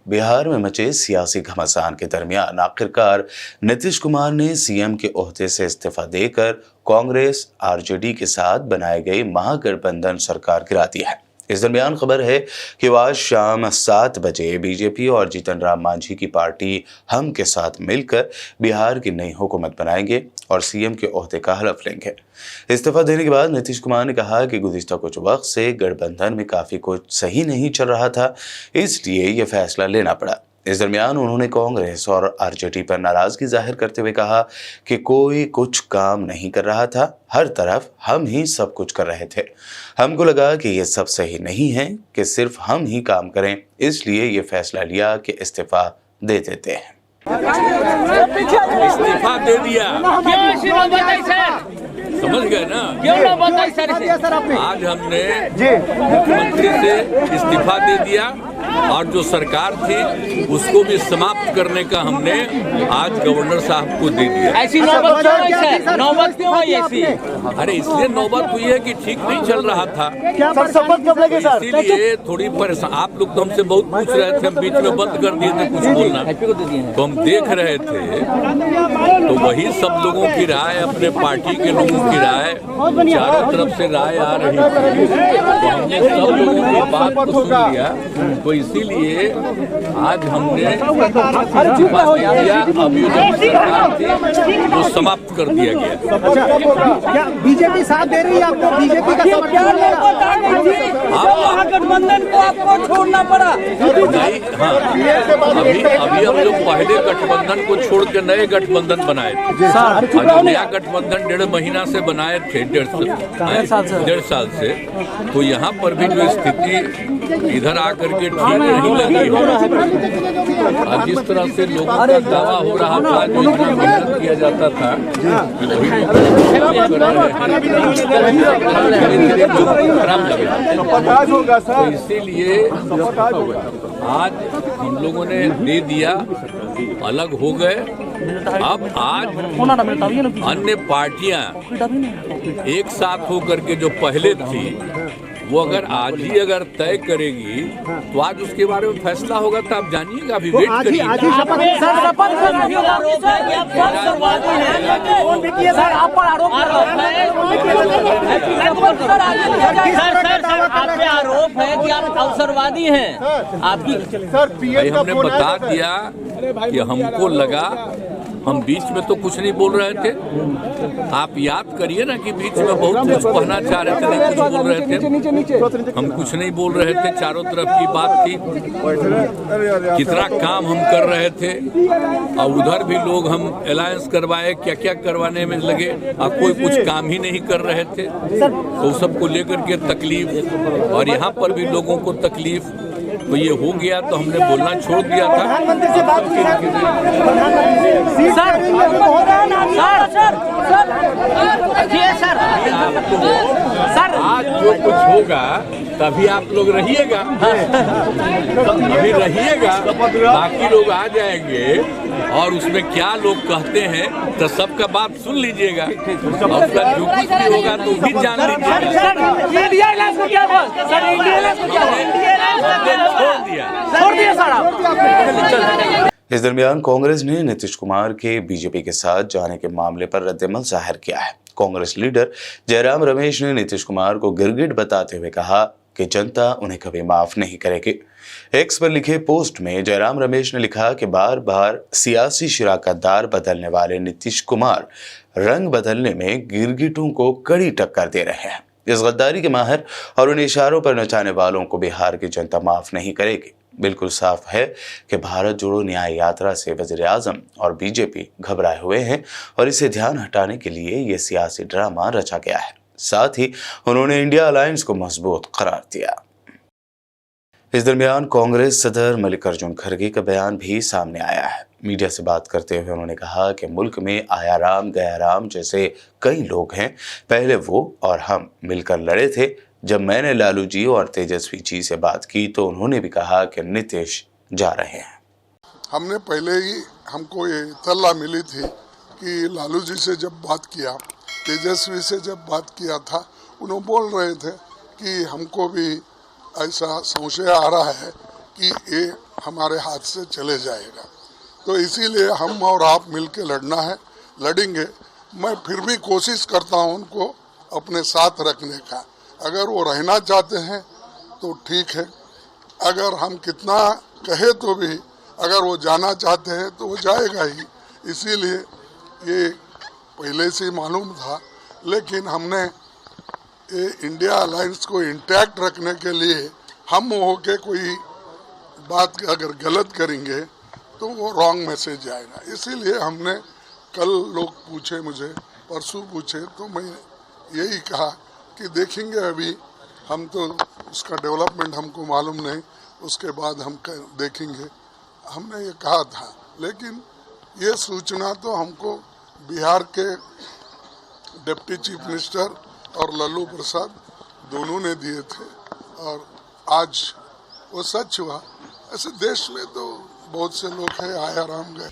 बिहार में मचे सियासी घमासान के दरमियान आखिरकार नीतीश कुमार ने सीएम के ओहदे से इस्तीफा देकर कांग्रेस आरजेडी के साथ बनाई गई महागठबंधन सरकार गिरा दी है। इस दरमियान खबर है कि आज शाम 7 बजे बीजेपी और जीतन राम मांझी की पार्टी हम के साथ मिलकर बिहार की नई हुकूमत बनाएंगे और सीएम के ओहदे का हलफ लेंगे। इस्तीफा देने के बाद नीतीश कुमार ने कहा कि गुज़िश्ता कुछ वक्त से गठबंधन में काफ़ी कुछ सही नहीं चल रहा था, इसलिए यह फैसला लेना पड़ा। इस दरमियान उन्होंने कांग्रेस और आरजेडी पर नाराजगी जाहिर करते हुए कहा कि कोई कुछ काम नहीं कर रहा था, हर तरफ हम ही सब कुछ कर रहे थे। हमको लगा कि ये सब सही नहीं है कि सिर्फ हम ही काम करें, इसलिए ये फैसला लिया कि इस्तीफा दे देते हैं। इस्तीफा दे दिया, समझ गए ना? आज हमने मुख्यमंत्री से इस्तीफा दे दिया और जो सरकार थी उसको भी समाप्त करने का हमने आज गवर्नर साहब को दे दिया। ऐसी नौबत क्यों है ऐसी? अरे इसलिए नौबत हुई है कि ठीक नहीं चल रहा था, इसीलिए थोड़ी परेशान। आप लोग तो हमसे बहुत पूछ रहे थे, हम बीच में बंद कर दिए थे कुछ बोलना, तो हम देख रहे थे तो वही सब लोगों की राय, अपने पार्टी के लोगों की राय, चारों तरफ से राय आ रही थी, तो हमने सब लोगों की बात को सुन लिया। तो इसीलिए आज हमने वो समाप्त कर दिया गया। क्या बीजेपी साथ दे रही है आपको? बीजेपी का गठबंधन को आपको छोड़ना पड़ा? नहीं, हाँ, अभी हम लोग पहले गठबंधन को छोड़ के नए गठबंधन बनाए थे। नया गठबंधन 1.5 महीना से बनाए थे, 1.5 साल से। तो यहाँ पर भी जो स्थिति इधर आकर के ठीक नहीं लगी हो, जिस तरह से लोगों का दावा हो रहा था, जो इतना मेहनत किया जाता था, तो इसीलिए आज हम लोगों ने दे दिया, अलग हो गए। अब आज अन्य पार्टियां एक साथ होकर के जो पहले थी वो अगर आज ही अगर तय करेगी तो आज उसके बारे में फैसला होगा। तो आप जानिएगा, अभी वेट करिए। आरोप है कि आप अवसरवादी हैं। आपकी हमने बता दिया कि हमको लगा, हम बीच में तो कुछ नहीं बोल रहे थे। आप याद करिए ना कि बीच में बहुत कुछ कहना चाह रहे थे, नहीं कुछ बोल रहे थे, हम कुछ नहीं बोल रहे थे। चारों तरफ की बात थी, कितना काम हम कर रहे थे, और उधर भी लोग हम अलायंस करवाए, क्या क्या करवाने में लगे, और कोई कुछ काम ही नहीं कर रहे थे। तो सबको लेकर के तकलीफ, और यहाँ पर भी लोगों को तकलीफ, तो ये हो गया तो हमने बोलना छोड़ दिया था। प्रधानमंत्री से बात की सर, आज जो कुछ होगा तभी आप लोग रहिएगा, अभी रहिएगा, बाकी लोग आ जाएंगे और उसमें क्या लोग कहते हैं तो सबका बात सुन लीजिएगा, और उसका जो कुछ भी होगा तो भी जान लीजिएगा। इस दरमियान कांग्रेस ने नीतीश कुमार के बीजेपी के साथ जाने के मामले पर रद्देमल जाहिर किया है। कांग्रेस लीडर जयराम रमेश ने नीतीश कुमार को गिरगिट बताते हुए कहा कि जनता उन्हें कभी माफ नहीं करेगी। एक्स पर लिखे पोस्ट में जयराम रमेश ने लिखा कि बार बार सियासी शिराकतदार बदलने वाले नीतीश कुमार रंग बदलने में गिरगिटों को कड़ी टक्कर दे रहे हैं। इस गद्दारी के माहिर और उन इशारों पर नचाने वालों को बिहार की जनता माफ नहीं करेगी। बिल्कुल साफ है कि भारत जोड़ो न्याय यात्रा से वज़ीर आज़म और बीजेपी घबराए हुए हैं और इसे ध्यान हटाने के लिए ये सियासी ड्रामा रचा गया है। साथ ही उन्होंने इंडिया अलायंस को मजबूत करार दिया। इस दरमियान कांग्रेस सदर मल्लिकार्जुन खड़गे का बयान भी सामने आया है। मीडिया से बात करते हुए उन्होंने कहा कि मुल्क में आया राम गया राम जैसे कई लोग हैं। पहले वो और हम मिलकर लड़े थे। जब मैंने लालू जी और तेजस्वी जी से बात की तो उन्होंने भी कहा कि नीतीश जा रहे हैं। हमने पहले ही, हमको ये इत्तला मिली थी कि लालू जी से जब बात किया, तेजस्वी से जब बात किया था, उन्होंने बोल रहे थे कि हमको भी ऐसा संशय आ रहा है कि ये हमारे हाथ से चले जाएगा। तो इसीलिए हम और आप मिलके लड़ना है, लड़ेंगे। मैं फिर भी कोशिश करता हूं उनको अपने साथ रखने का। अगर वो रहना चाहते हैं तो ठीक है, अगर हम कितना कहे तो भी अगर वो जाना चाहते हैं तो वो जाएगा ही। इसीलिए ये पहले से मालूम था, लेकिन हमने ये इंडिया अलायंस को इंटैक्ट रखने के लिए हम होके कोई बात अगर गलत करेंगे तो वो रॉन्ग मैसेज आएगा। इसीलिए हमने कल लोग पूछे मुझे, परसों पूछे, तो मैं यही कहा कि देखेंगे, अभी हम तो उसका डेवलपमेंट हमको मालूम नहीं, उसके बाद हम देखेंगे, हमने ये कहा था। लेकिन ये सूचना तो हमको बिहार के डिप्टी चीफ मिनिस्टर और लल्लू प्रसाद दोनों ने दिए थे और आज वो सच हुआ। ऐसे देश में तो बहुत से लोग हैं, आया राम गए।